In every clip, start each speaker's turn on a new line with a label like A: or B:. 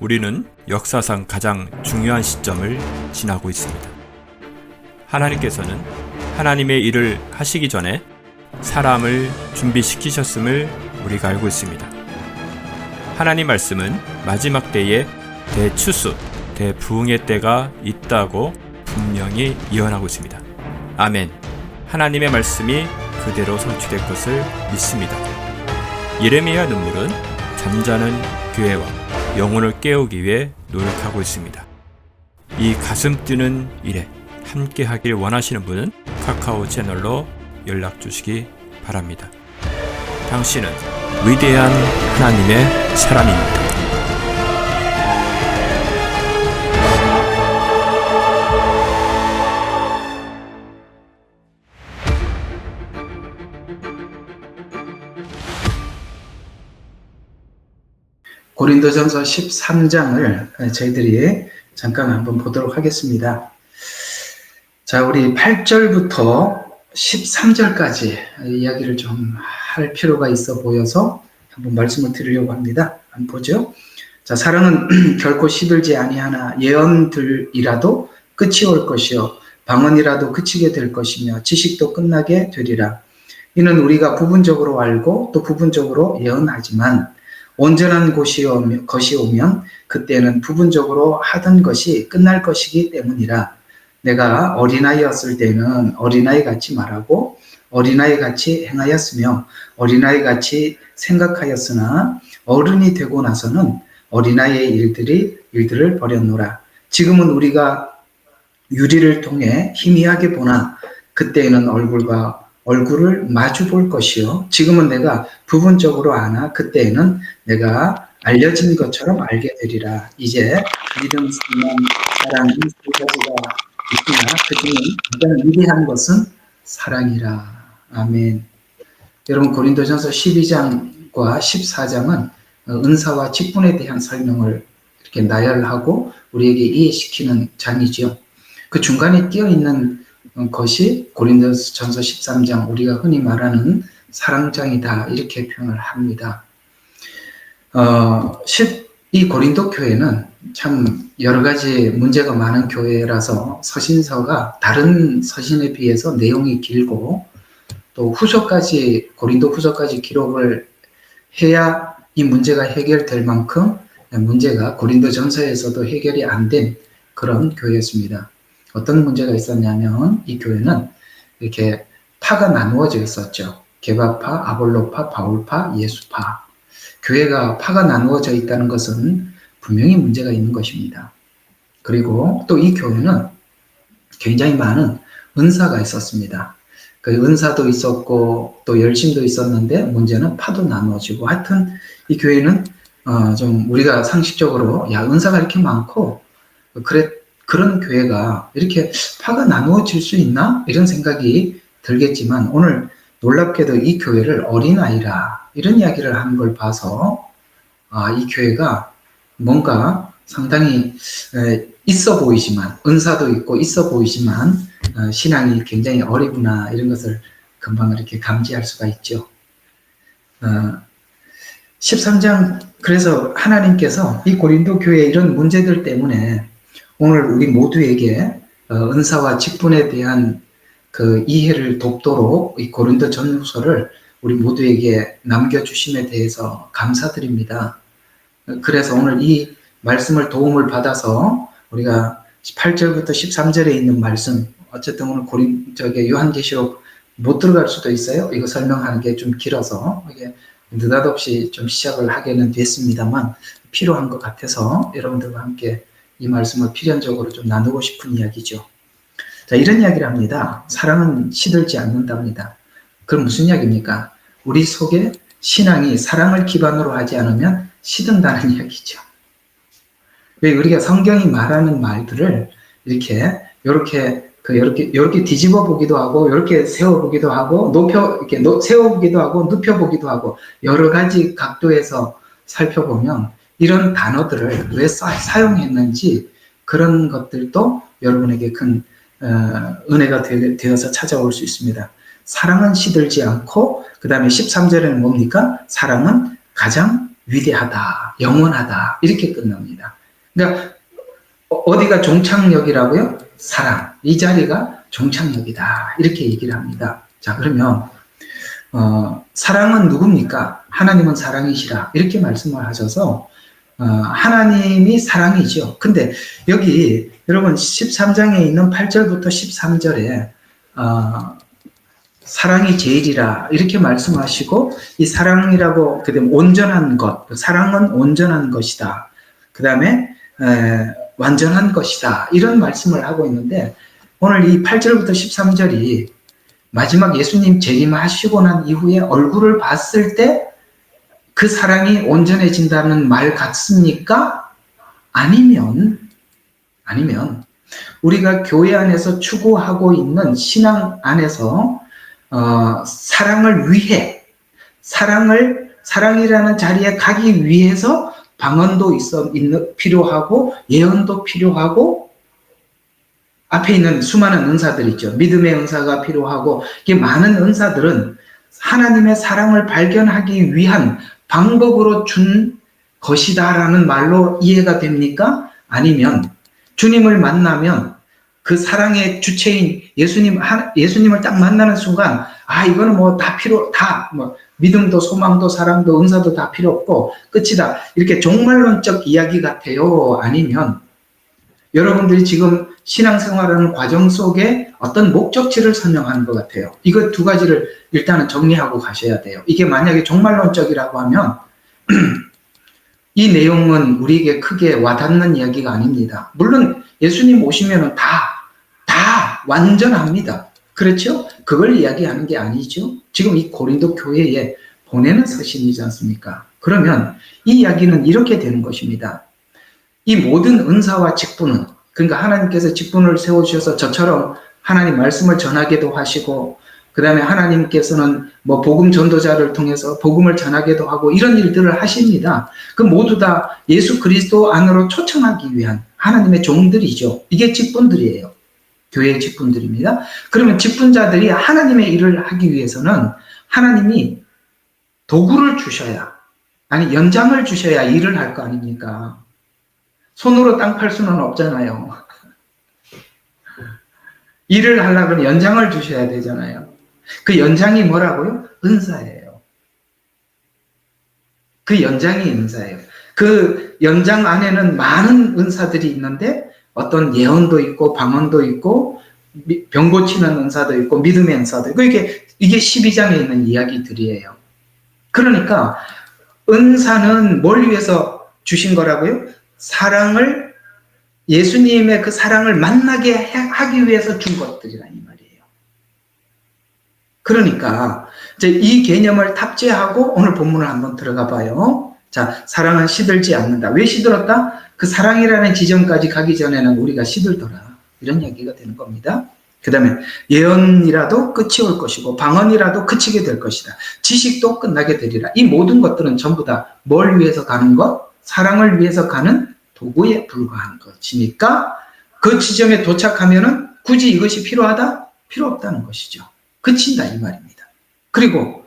A: 우리는 역사상 가장 중요한 시점을 지나고 있습니다. 하나님께서는 하나님의 일을 하시기 전에 사람을 준비시키셨음을 우리가 알고 있습니다. 하나님 말씀은 마지막 때에 대추수, 대부흥의 때가 있다고 분명히 예언하고 있습니다. 아멘. 하나님의 말씀이 그대로 성취될 것을 믿습니다. 예레미야 눈물은 잠자는 교회와 영혼을 깨우기 위해 노력하고 있습니다. 이 가슴 뛰는 일에 함께 하길 원하시는 분은 카카오 채널로 연락 주시기 바랍니다. 당신은 위대한 하나님의 사람입니다.
B: 고린도전서 13장을 저희들이 잠깐 한번 보도록 하겠습니다. 자, 우리 8절부터 13절까지 이야기를 좀 할 필요가 있어 보여서 한번 말씀을 드리려고 합니다. 한번 보죠. 자, 사랑은 결코 시들지 아니하나 예언들이라도 끝이 올 것이요 방언이라도 그치게 될 것이며 지식도 끝나게 되리라. 이는 우리가 부분적으로 알고 또 부분적으로 예언하지만 온전한 것이 오면 그때는 부분적으로 하던 것이 끝날 것이기 때문이라. 내가 어린아이였을 때는 어린아이같이 말하고 어린아이같이 행하였으며 어린아이같이 생각하였으나 어른이 되고 나서는 어린아이의 일들을 버렸노라. 지금은 우리가 유리를 통해 희미하게 보나 그때에는 얼굴을 마주 볼 것이요 지금은 내가 부분적으로 아나 그때에는 내가 알려진 것처럼 알게 되리라. 이제 믿음, 사랑, 사랑 이 세 가지가 있으나 그중에 가장 위대한 것은 사랑이라. 아멘. 여러분, 고린도전서 12장과 14장은 은사와 직분에 대한 설명을 이렇게 나열하고 우리에게 이해시키는 장이죠. 그 중간에 끼어 있는 것이 고린도전서 13장, 우리가 흔히 말하는 사랑장이다, 이렇게 표현을 합니다. 이 고린도 교회는 참 여러 가지 문제가 많은 교회라서 서신서가 다른 서신에 비해서 내용이 길고 또 고린도 후서까지 기록을 해야 이 문제가 해결될 만큼 문제가 고린도 전서에서도 해결이 안 된 그런 교회였습니다. 어떤 문제가 있었냐면 이 교회는 이렇게 파가 나누어져 있었죠. 게바파, 아볼로파, 바울파, 예수파. 교회가 파가 나누어져 있다는 것은 분명히 문제가 있는 것입니다. 그리고 또 이 교회는 굉장히 많은 은사가 있었습니다. 그 은사도 있었고 또 열심도 있었는데 문제는 파도 나누어지고, 하여튼 이 교회는 좀 우리가 상식적으로 은사가 이렇게 많고 그런 교회가 이렇게 파가 나누어질 수 있나? 이런 생각이 들겠지만 오늘 놀랍게도 이 교회를 어린아이라 이런 이야기를 하는 걸 봐서 이 교회가 뭔가 상당히 있어 보이지만, 은사도 있고 있어 보이지만 신앙이 굉장히 어리구나, 이런 것을 금방 이렇게 감지할 수가 있죠. 13장, 그래서 하나님께서 이 고린도 교회의 이런 문제들 때문에 오늘 우리 모두에게 은사와 직분에 대한 그 이해를 돕도록 이 고린도 전후서를 우리 모두에게 남겨주심에 대해서 감사드립니다. 그래서 오늘 이 말씀을 도움을 받아서 우리가 8절부터 13절에 있는 말씀, 어쨌든 오늘 요한계시록 못 들어갈 수도 있어요. 이거 설명하는 게 좀 길어서 이게 느닷없이 좀 시작을 하게는 됐습니다만 필요한 것 같아서 여러분들과 함께 이 말씀을 필연적으로 좀 나누고 싶은 이야기죠. 자, 이런 이야기를 합니다. 사랑은 시들지 않는답니다. 그럼 무슨 이야기입니까? 우리 속에 신앙이 사랑을 기반으로 하지 않으면 시든다는 이야기죠. 왜 우리가 성경이 말하는 말들을 이렇게 뒤집어 보기도 하고, 이렇게 세워 보기도 하고, 세워 보기도 하고, 눕혀 보기도 하고, 여러 가지 각도에서 살펴보면 이런 단어들을 왜 사용했는지 그런 것들도 여러분에게 큰 은혜가 되어서 찾아올 수 있습니다. 사랑은 시들지 않고, 그 다음에 13절에는 뭡니까? 사랑은 가장 위대하다, 영원하다 이렇게 끝납니다. 그러니까 어디가 종착역이라고요? 사랑. 이 자리가 종착역이다 이렇게 얘기를 합니다. 자, 그러면 사랑은 누굽니까? 하나님은 사랑이시라 이렇게 말씀을 하셔서 하나님이 사랑이죠. 근데 여기 여러분 13장에 있는 8절부터 13절에 사랑이 제일이라 이렇게 말씀하시고, 이 사랑이라고 그다음 온전한 것, 사랑은 온전한 것이다. 그 다음에 완전한 것이다 이런 말씀을 하고 있는데, 오늘 이 8절부터 13절이 마지막 예수님 재림하시고 난 이후에 얼굴을 봤을 때 그 사랑이 온전해진다는 말 같습니까? 아니면 우리가 교회 안에서 추구하고 있는 신앙 안에서 사랑을 위해, 사랑이라는 자리에 가기 위해서 방언도 필요하고 예언도 필요하고 앞에 있는 수많은 은사들 있죠. 믿음의 은사가 필요하고, 이게 많은 은사들은 하나님의 사랑을 발견하기 위한 방법으로 준 것이다라는 말로 이해가 됩니까? 아니면 주님을 만나면 그 사랑의 주체인 예수님을 딱 만나는 순간, 이거는 믿음도 소망도 사랑도 은사도 다 필요 없고 끝이다, 이렇게 종말론적 이야기 같아요? 아니면 여러분들이 지금 신앙생활하는 과정 속에 어떤 목적지를 설명하는 것 같아요. 이거 두 가지를 일단은 정리하고 가셔야 돼요. 이게 만약에 종말론적이라고 하면 이 내용은 우리에게 크게 와닿는 이야기가 아닙니다. 물론 예수님 오시면은 다 완전합니다. 그렇죠? 그걸 이야기하는 게 아니죠. 지금 이 고린도 교회에 보내는 서신이지 않습니까? 그러면 이 이야기는 이렇게 되는 것입니다. 이 모든 은사와 직분은, 그러니까 하나님께서 직분을 세워주셔서 저처럼 하나님 말씀을 전하기도 하시고, 그 다음에 하나님께서는 복음 전도자를 통해서 복음을 전하기도 하고 이런 일들을 하십니다. 그 모두 다 예수 그리스도 안으로 초청하기 위한 하나님의 종들이죠. 이게 직분들이에요. 교회의 직분들입니다. 그러면 직분자들이 하나님의 일을 하기 위해서는 하나님이 도구를 주셔야, 연장을 주셔야 일을 할 거 아닙니까? 손으로 땅 팔 수는 없잖아요. 일을 하려면 연장을 주셔야 되잖아요. 그 연장이 뭐라고요? 은사예요. 그 연장이 은사예요. 그 연장 안에는 많은 은사들이 있는데, 어떤 예언도 있고 방언도 있고 병 고치는 은사도 있고 믿음의 은사도 있고, 이게 12장에 있는 이야기들이에요. 그러니까 은사는 뭘 위해서 주신 거라고요? 예수님의 그 사랑을 만나게 하기 위해서 준 것들이라 이 말이에요. 그러니까 이제 이 개념을 탑재하고 오늘 본문을 한번 들어가 봐요. 자, 사랑은 시들지 않는다. 왜 시들었다? 그 사랑이라는 지점까지 가기 전에는 우리가 시들더라, 이런 얘기가 되는 겁니다. 그 다음에 예언이라도 끝이 올 것이고 방언이라도 그치게 될 것이다. 지식도 끝나게 되리라. 이 모든 것들은 전부 다 뭘 위해서 가는 것? 사랑을 위해서 가는 도구에 불과한 것이니까, 그 지점에 도착하면은 굳이 이것이 필요하다? 필요 없다는 것이죠. 그친다 이 말입니다. 그리고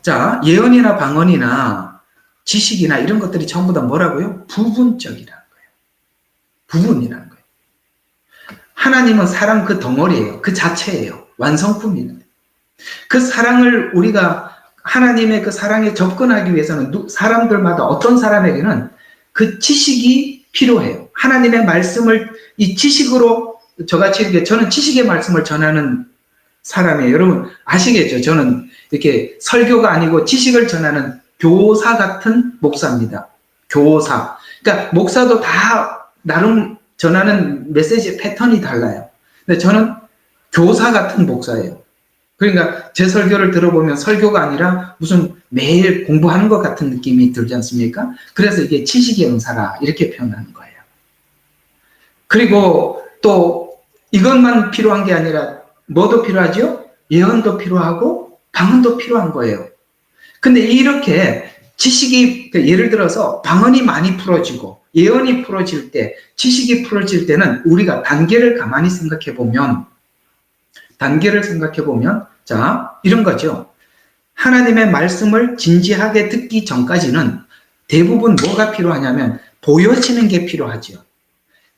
B: 자, 예언이나 방언이나 지식이나 이런 것들이 전부 다 뭐라고요? 부분적이라는 거예요. 부분이라는 거예요. 하나님은 사랑 그 덩어리예요. 그 자체예요. 완성품이에요. 그 사랑을 우리가 하나님의 그 사랑에 접근하기 위해서는 사람들마다 어떤 사람에게는 그 지식이 필요해요. 하나님의 말씀을 이 지식으로, 저같이 이렇게 저는 지식의 말씀을 전하는 사람이에요. 여러분 아시겠죠? 저는 이렇게 설교가 아니고 지식을 전하는 교사 같은 목사입니다. 교사. 그러니까 목사도 다 나름 전하는 메시지 패턴이 달라요. 근데 저는 교사 같은 목사예요. 그러니까 제 설교를 들어보면 설교가 아니라 무슨 매일 공부하는 것 같은 느낌이 들지 않습니까? 그래서 이게 지식의 은사라 이렇게 표현하는 거예요. 그리고 또 이것만 필요한 게 아니라 뭐도 필요하죠? 예언도 필요하고 방언도 필요한 거예요. 근데 이렇게 지식이, 예를 들어서 방언이 많이 풀어지고 예언이 풀어질 때, 지식이 풀어질 때는 우리가 단계를 가만히 생각해 보면 자, 이런 거죠. 하나님의 말씀을 진지하게 듣기 전까지는 대부분 뭐가 필요하냐면 보여지는 게 필요하죠.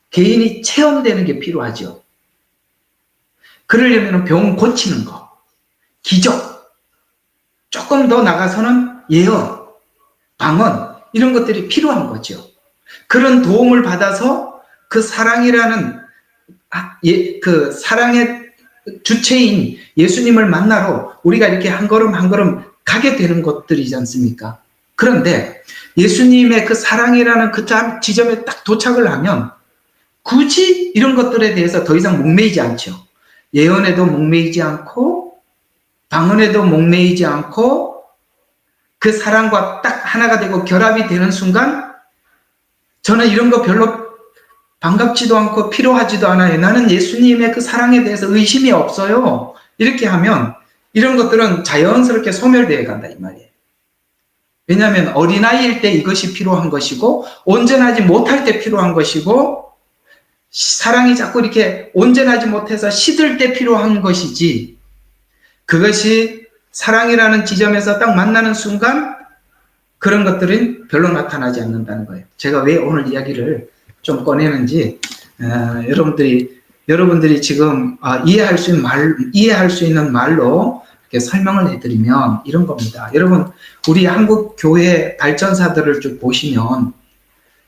B: 개인이 체험되는 게 필요하죠. 그러려면 병 고치는 거, 기적, 조금 더 나가서는 예언, 방언 이런 것들이 필요한 거죠. 그런 도움을 받아서 그 사랑이라는 그 사랑의 주체인 예수님을 만나러 우리가 이렇게 한 걸음 한 걸음 가게 되는 것들이지 않습니까? 그런데 예수님의 그 사랑이라는 그 지점에 딱 도착을 하면 굳이 이런 것들에 대해서 더 이상 목매이지 않죠. 예언에도 목매이지 않고 방언에도 목매이지 않고 그 사랑과 딱 하나가 되고 결합이 되는 순간 저는 이런 거 별로 반갑지도 않고 필요하지도 않아요. 나는 예수님의 그 사랑에 대해서 의심이 없어요. 이렇게 하면 이런 것들은 자연스럽게 소멸되어 간다 이 말이에요. 왜냐하면 어린아이일 때 이것이 필요한 것이고 온전하지 못할 때 필요한 것이고 사랑이 자꾸 이렇게 온전하지 못해서 시들 때 필요한 것이지 그것이 사랑이라는 지점에서 딱 만나는 순간 그런 것들은 별로 나타나지 않는다는 거예요. 제가 왜 오늘 이야기를 좀 꺼내는지 여러분들이 지금 이해할 수 있는 말로 이렇게 설명을 해드리면 이런 겁니다. 여러분 우리 한국 교회 발전사들을 쭉 보시면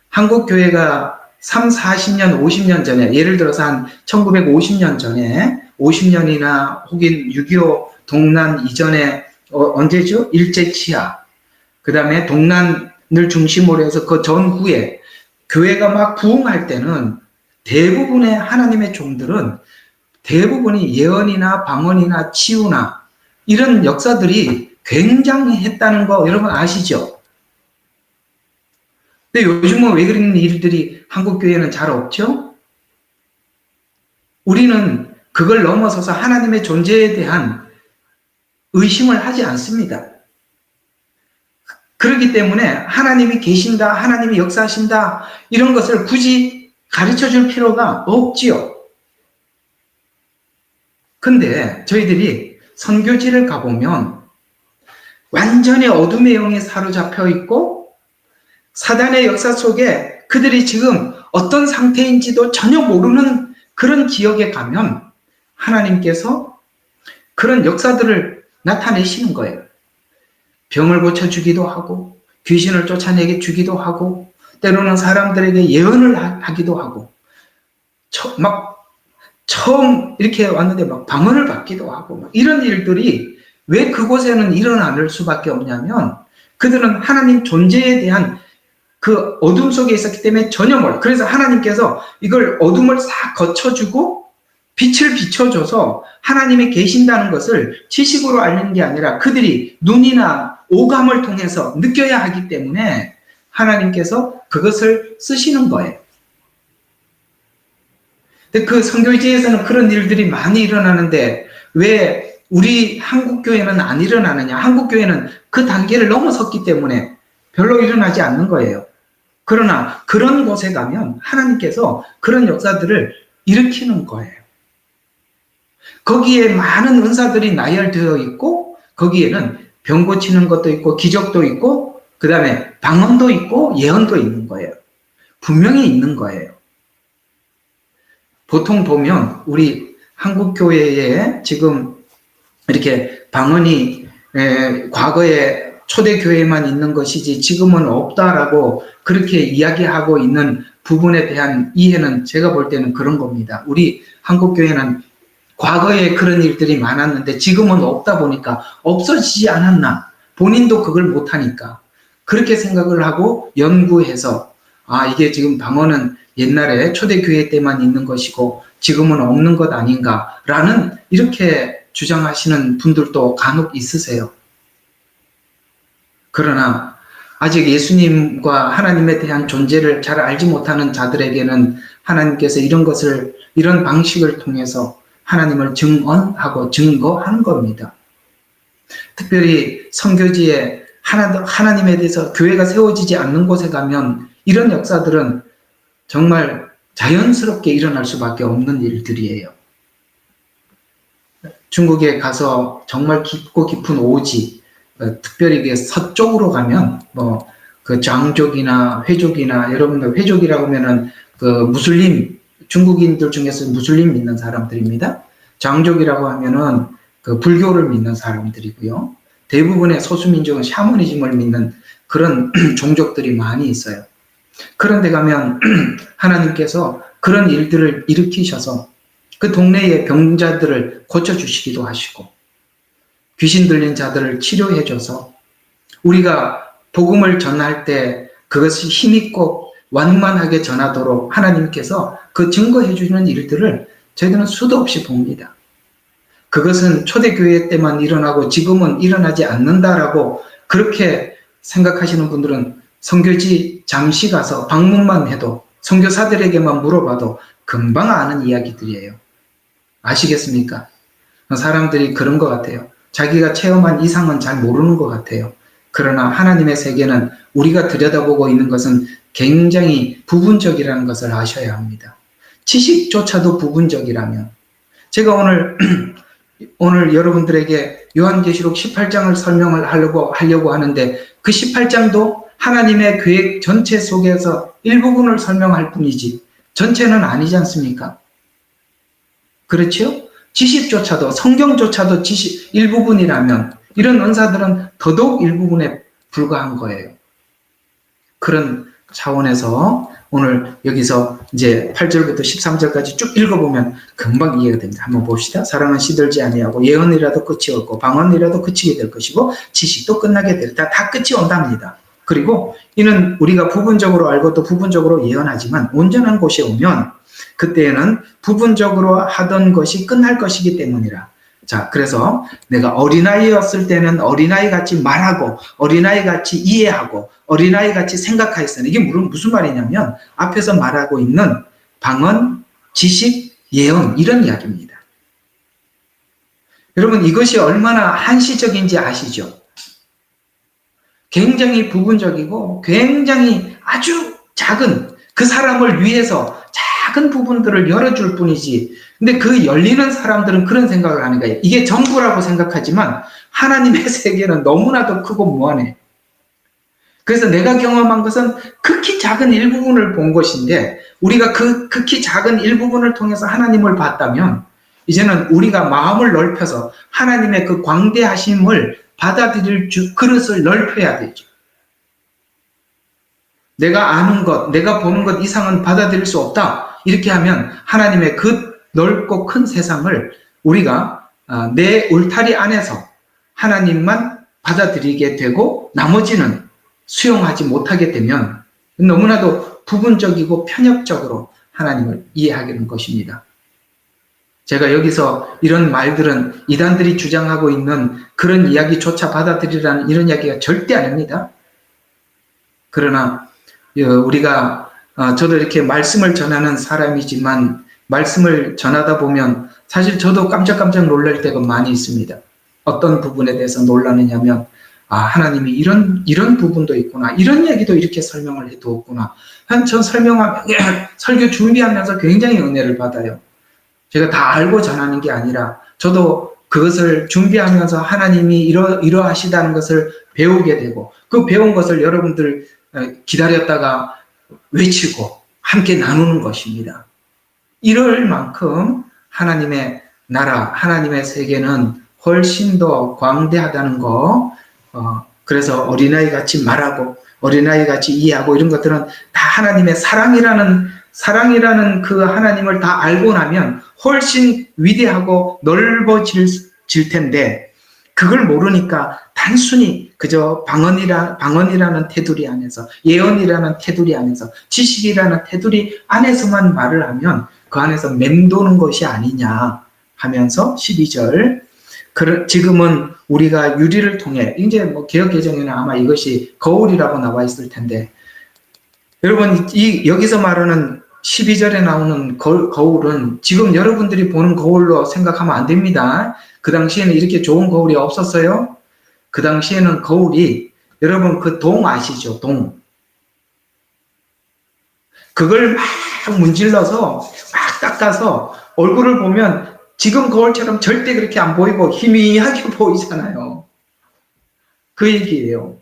B: 한국 교회가 3, 40년, 50년 전에 예를 들어서 한 1950년 전에 50년이나 혹은 6.25 동란 이전에 언제죠? 일제치하 그 다음에 동란을 중심으로 해서 그 전후에 교회가 막 부흥할 때는 대부분의 하나님의 종들은 대부분이 예언이나 방언이나 치유나 이런 역사들이 굉장했다는 거 여러분 아시죠? 근데 요즘은 왜 그런 일들이 한국교회는 잘 없죠? 우리는 그걸 넘어서서 하나님의 존재에 대한 의심을 하지 않습니다. 그렇기 때문에 하나님이 계신다, 하나님이 역사하신다 이런 것을 굳이 가르쳐줄 필요가 없지요. 근데 저희들이 선교지를 가보면 완전히 어둠의 영에 사로잡혀 있고 사단의 역사 속에 그들이 지금 어떤 상태인지도 전혀 모르는 그런 지역에 가면 하나님께서 그런 역사들을 나타내시는 거예요. 병을 고쳐주기도 하고 귀신을 쫓아내게 주기도 하고 때로는 사람들에게 예언을 하기도 하고 처음 이렇게 왔는데 막 방언을 받기도 하고 이런 일들이 왜 그곳에는 일어날 수밖에 없냐면 그들은 하나님 존재에 대한 그 어둠 속에 있었기 때문에 전혀 몰라. 그래서 하나님께서 이걸 어둠을 싹 거쳐주고 빛을 비춰줘서 하나님이 계신다는 것을 지식으로 알리는 게 아니라 그들이 눈이나 오감을 통해서 느껴야 하기 때문에 하나님께서 그것을 쓰시는 거예요. 근데 그 선교지에서는 그런 일들이 많이 일어나는데 왜 우리 한국교회는 안 일어나느냐? 한국교회는 그 단계를 넘어섰기 때문에 별로 일어나지 않는 거예요. 그러나 그런 곳에 가면 하나님께서 그런 역사들을 일으키는 거예요. 거기에 많은 은사들이 나열되어 있고 거기에는 병 고치는 것도 있고 기적도 있고 그 다음에 방언도 있고 예언도 있는 거예요. 분명히 있는 거예요. 보통 보면 우리 한국교회에 지금 이렇게 방언이 과거에 초대교회만 있는 것이지 지금은 없다라고 그렇게 이야기하고 있는 부분에 대한 이해는 제가 볼 때는 그런 겁니다. 우리 한국교회는 과거에 그런 일들이 많았는데 지금은 없다 보니까 없어지지 않았나. 본인도 그걸 못하니까. 그렇게 생각을 하고 연구해서 이게 지금 방언은 옛날에 초대교회 때만 있는 것이고 지금은 없는 것 아닌가라는 이렇게 주장하시는 분들도 간혹 있으세요. 그러나 아직 예수님과 하나님에 대한 존재를 잘 알지 못하는 자들에게는 하나님께서 이런 방식을 통해서 하나님을 증언하고 증거하는 겁니다. 특별히 선교지에 하나님에 대해서 교회가 세워지지 않는 곳에 가면 이런 역사들은 정말 자연스럽게 일어날 수밖에 없는 일들이에요. 중국에 가서 정말 깊고 깊은 오지, 특별히 서쪽으로 가면 그 장족이나 회족이나, 여러분들 회족이라고 하면은 그 무슬림, 중국인들 중에서 무슬림 믿는 사람들입니다. 장족이라고 하면은 그 불교를 믿는 사람들이고요. 대부분의 소수민족은 샤머니즘을 믿는 그런 종족들이 많이 있어요. 그런데 가면 하나님께서 그런 일들을 일으키셔서 그 동네의 병자들을 고쳐주시기도 하시고, 귀신 들린 자들을 치료해줘서 우리가 복음을 전할 때 그것이 힘있고 완만하게 전하도록 하나님께서 그 증거해주는 일들을 저희들은 수도 없이 봅니다. 그것은 초대교회 때만 일어나고 지금은 일어나지 않는다라고 그렇게 생각하시는 분들은 선교지 잠시 가서 방문만 해도, 선교사들에게만 물어봐도 금방 아는 이야기들이에요. 아시겠습니까? 사람들이 그런 것 같아요. 자기가 체험한 이상은 잘 모르는 것 같아요. 그러나 하나님의 세계는 우리가 들여다보고 있는 것은 굉장히 부분적이라는 것을 아셔야 합니다. 지식조차도 부분적이라면, 제가 오늘 여러분들에게 요한계시록 18장을 설명을 하려고 하는데, 그 18장도 하나님의 계획 전체 속에서 일부분을 설명할 뿐이지 전체는 아니지 않습니까? 그렇죠? 지식조차도, 성경조차도 지식 일부분이라면 이런 은사들은 더더욱 일부분에 불과한 거예요. 그런 차원에서 오늘 여기서 이제 8절부터 13절까지 쭉 읽어보면 금방 이해가 됩니다. 한번 봅시다. 사랑은 시들지 아니하고 예언이라도 끝이 없고 방언이라도 그치게 될 것이고 지식도 끝나게 될 때 다 끝이 온답니다. 그리고 이는 우리가 부분적으로 알고 또 부분적으로 예언하지만 온전한 곳에 오면 그때에는 부분적으로 하던 것이 끝날 것이기 때문이라. 자, 그래서 내가 어린아이였을 때는 어린아이같이 말하고 어린아이같이 이해하고 어린아이같이 생각하였으니, 이게 무슨 말이냐면 앞에서 말하고 있는 방언, 지식, 예언, 이런 이야기입니다. 여러분, 이것이 얼마나 한시적인지 아시죠? 굉장히 부분적이고 굉장히 아주 작은, 그 사람을 위해서 작은 부분들을 열어줄 뿐이지, 근데 그 열리는 사람들은 그런 생각을 하는 거예요. 이게 전부라고 생각하지만 하나님의 세계는 너무나도 크고 무한해. 그래서 내가 경험한 것은 극히 작은 일부분을 본 것인데, 우리가 그 극히 작은 일부분을 통해서 하나님을 봤다면 이제는 우리가 마음을 넓혀서 하나님의 그 광대하심을 받아들일 그릇을 넓혀야 되죠. 내가 아는 것, 내가 보는 것 이상은 받아들일 수 없다, 이렇게 하면 하나님의 그 넓고 큰 세상을 우리가 내 울타리 안에서 하나님만 받아들이게 되고 나머지는 수용하지 못하게 되면 너무나도 부분적이고 편협적으로 하나님을 이해하게 된 것입니다. 제가 여기서 이런 말들은 이단들이 주장하고 있는 그런 이야기조차 받아들이라는 이런 이야기가 절대 아닙니다. 그러나 우리가 저도 이렇게 말씀을 전하는 사람이지만 말씀을 전하다 보면 사실 저도 깜짝깜짝 놀랄 때가 많이 있습니다. 어떤 부분에 대해서 놀라느냐면, 하나님이 이런 부분도 있구나, 이런 얘기도 이렇게 설명을 해두었구나. 전 설교 준비하면서 굉장히 은혜를 받아요. 제가 다 알고 전하는 게 아니라 저도 그것을 준비하면서 하나님이 이러하시다는 것을 배우게 되고, 그 배운 것을 여러분들 기다렸다가 외치고 함께 나누는 것입니다. 이럴 만큼 하나님의 나라, 하나님의 세계는 훨씬 더 광대하다는 거, 그래서 어린아이같이 말하고 어린아이같이 이해하고 이런 것들은 다 하나님의 사랑이라는 그 하나님을 다 알고 나면 훨씬 위대하고 넓어질 텐데, 그걸 모르니까 단순히 그저 방언이라는 테두리 안에서, 예언이라는 테두리 안에서, 지식이라는 테두리 안에서만 말을 하면 그 안에서 맴도는 것이 아니냐 하면서 12절, 지금은 우리가 유리를 통해, 이제 뭐 개역개정에는 아마 이것이 거울이라고 나와 있을 텐데, 여러분 여기서 말하는 12절에 나오는 거울은 지금 여러분들이 보는 거울로 생각하면 안 됩니다. 그 당시에는 이렇게 좋은 거울이 없었어요. 그 당시에는 거울이, 여러분 그 동 아시죠? 동. 그걸 막 문질러서 막 닦아서 얼굴을 보면 지금 거울처럼 절대 그렇게 안 보이고 희미하게 보이잖아요. 그 얘기예요.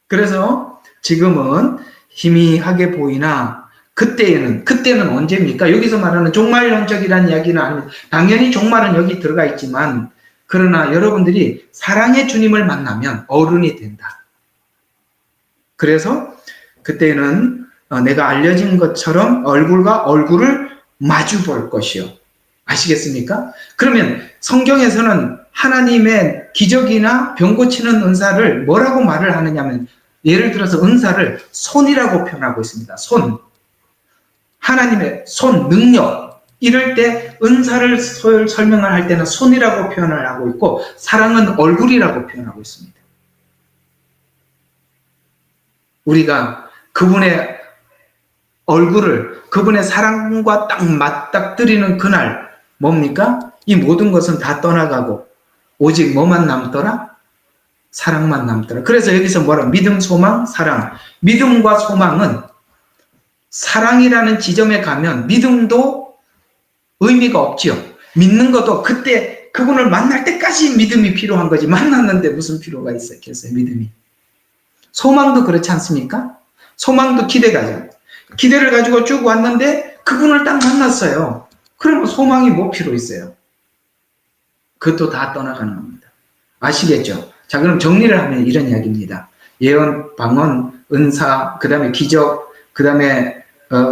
B: 그래서 지금은 희미하게 보이나 그때는 언제입니까? 여기서 말하는 종말론적이라는 이야기는 아닙니다. 당연히 종말은 여기 들어가 있지만 그러나 여러분들이 사랑의 주님을 만나면 어른이 된다. 그래서 그때는 내가 알려진 것처럼 얼굴과 얼굴을 마주 볼 것이요. 아시겠습니까? 그러면 성경에서는 하나님의 기적이나 병 고치는 은사를 뭐라고 말을 하느냐면 예를 들어서 은사를 손이라고 표현하고 있습니다. 손. 하나님의 손, 능력. 이럴 때 은사를 설명을 할 때는 손이라고 표현을 하고 있고 사랑은 얼굴이라고 표현하고 있습니다. 우리가 그분의 얼굴을 그분의 사랑과 딱 맞닥뜨리는 그날 뭡니까? 이 모든 것은 다 떠나가고 오직 뭐만 남더라? 사랑만 남더라. 그래서 여기서 뭐라? 믿음, 소망, 사랑. 믿음과 소망은 사랑이라는 지점에 가면 믿음도 의미가 없지요. 믿는 것도 그때 그분을 만날 때까지 믿음이 필요한 거지. 만났는데 무슨 필요가 있었겠어요, 믿음이. 소망도 그렇지 않습니까? 소망도 기대가죠. 기대를 가지고 쭉 왔는데 그분을 딱 만났어요. 그러면 소망이 뭐 필요 있어요? 그것도 다 떠나가는 겁니다. 아시겠죠? 자, 그럼 정리를 하면 이런 이야기입니다. 예언, 방언, 은사, 그 다음에 기적, 그 다음에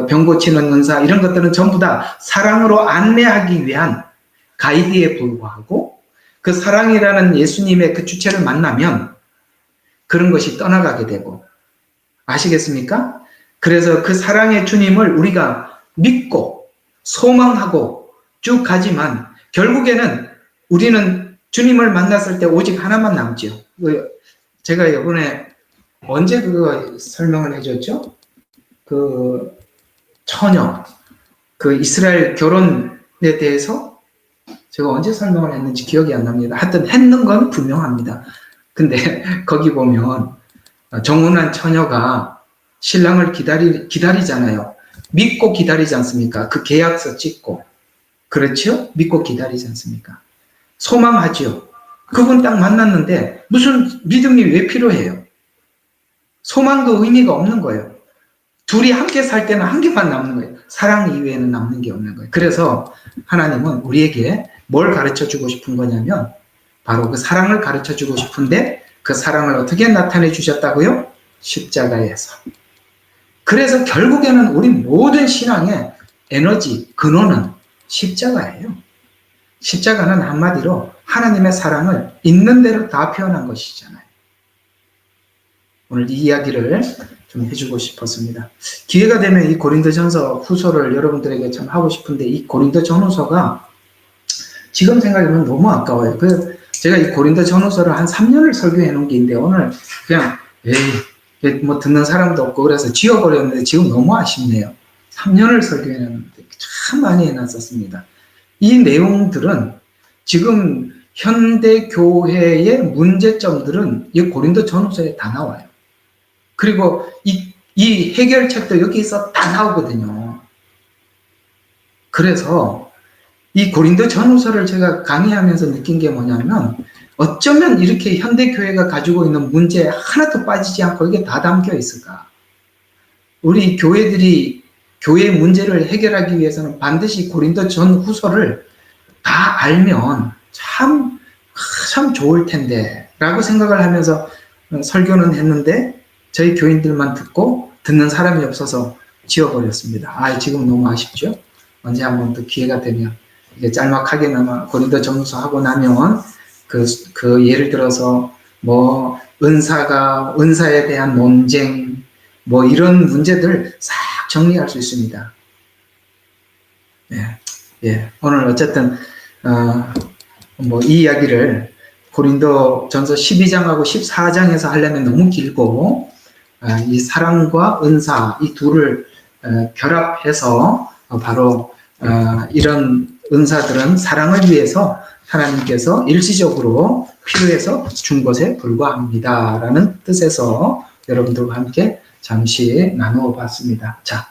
B: 병 고치는 은사, 이런 것들은 전부 다 사랑으로 안내하기 위한 가이드에 불과하고 그 사랑이라는 예수님의 그 주체를 만나면 그런 것이 떠나가게 되고, 아시겠습니까? 그래서 그 사랑의 주님을 우리가 믿고 소망하고 쭉 가지만 결국에는 우리는 주님을 만났을 때 오직 하나만 남지요. 제가 이번에 언제 그거 설명을 해줬죠? 그 처녀, 그 이스라엘 결혼에 대해서 제가 언제 설명을 했는지 기억이 안 납니다. 하여튼 했는 건 분명합니다. 근데 거기 보면 정혼한 처녀가 신랑을 기다리잖아요. 믿고 기다리지 않습니까? 그 계약서 찍고. 그렇죠? 믿고 기다리지 않습니까? 소망하지요. 그분 딱 만났는데 무슨 믿음이 왜 필요해요? 소망도 의미가 없는 거예요. 둘이 함께 살 때는 한 개만 남는 거예요. 사랑 이외에는 남는 게 없는 거예요. 그래서 하나님은 우리에게 뭘 가르쳐 주고 싶은 거냐면 바로 그 사랑을 가르쳐 주고 싶은데 그 사랑을 어떻게 나타내 주셨다고요? 십자가에서. 그래서 결국에는 우리 모든 신앙의 에너지, 근원은 십자가예요. 십자가는 한마디로 하나님의 사랑을 있는 대로 다 표현한 것이잖아요. 오늘 이 이야기를 좀 해주고 싶었습니다. 기회가 되면 이 고린도전서 후서를 여러분들에게 참 하고 싶은데 이 고린도전후서가 지금 생각하면 너무 아까워요. 제가 이 고린도전후서를 한 3년을 설교해 놓은 게 있는데 오늘 그냥 뭐 듣는 사람도 없고 그래서 지워버렸는데 지금 너무 아쉽네요. 3년을 설교해 놨는데 참 많이 해놨었습니다. 이 내용들은 지금 현대 교회의 문제점들은 이 고린도전후서에 다 나와요. 그리고 이 해결책도 여기서 다 나오거든요. 그래서 이 고린도전후서를 제가 강의하면서 느낀 게 뭐냐면 어쩌면 이렇게 현대 교회가 가지고 있는 문제에 하나도 빠지지 않고 이게 다 담겨 있을까? 우리 교회들이 교회의 문제를 해결하기 위해서는 반드시 고린도전후서를 다 알면 참 좋을 텐데 라고 생각을 하면서 설교는 했는데 저희 교인들만 듣고 듣는 사람이 없어서 지워버렸습니다. 지금 너무 아쉽죠? 언제 한번 또 기회가 되면 이게 짤막하게나마 고린도전후서 하고 나면 그 예를 들어서 뭐 은사에 대한 논쟁 뭐 이런 문제들 싹 정리할 수 있습니다. 오늘 어쨌든 뭐 이 이야기를 고린도전서 12장하고 14장에서 하려면 너무 길고 이 사랑과 은사 이 둘을 결합해서 바로 이런 은사들은 사랑을 위해서 하나님께서 일시적으로 필요해서 준 것에 불과합니다. 라는 뜻에서 여러분들과 함께 잠시 나누어 봤습니다. 자,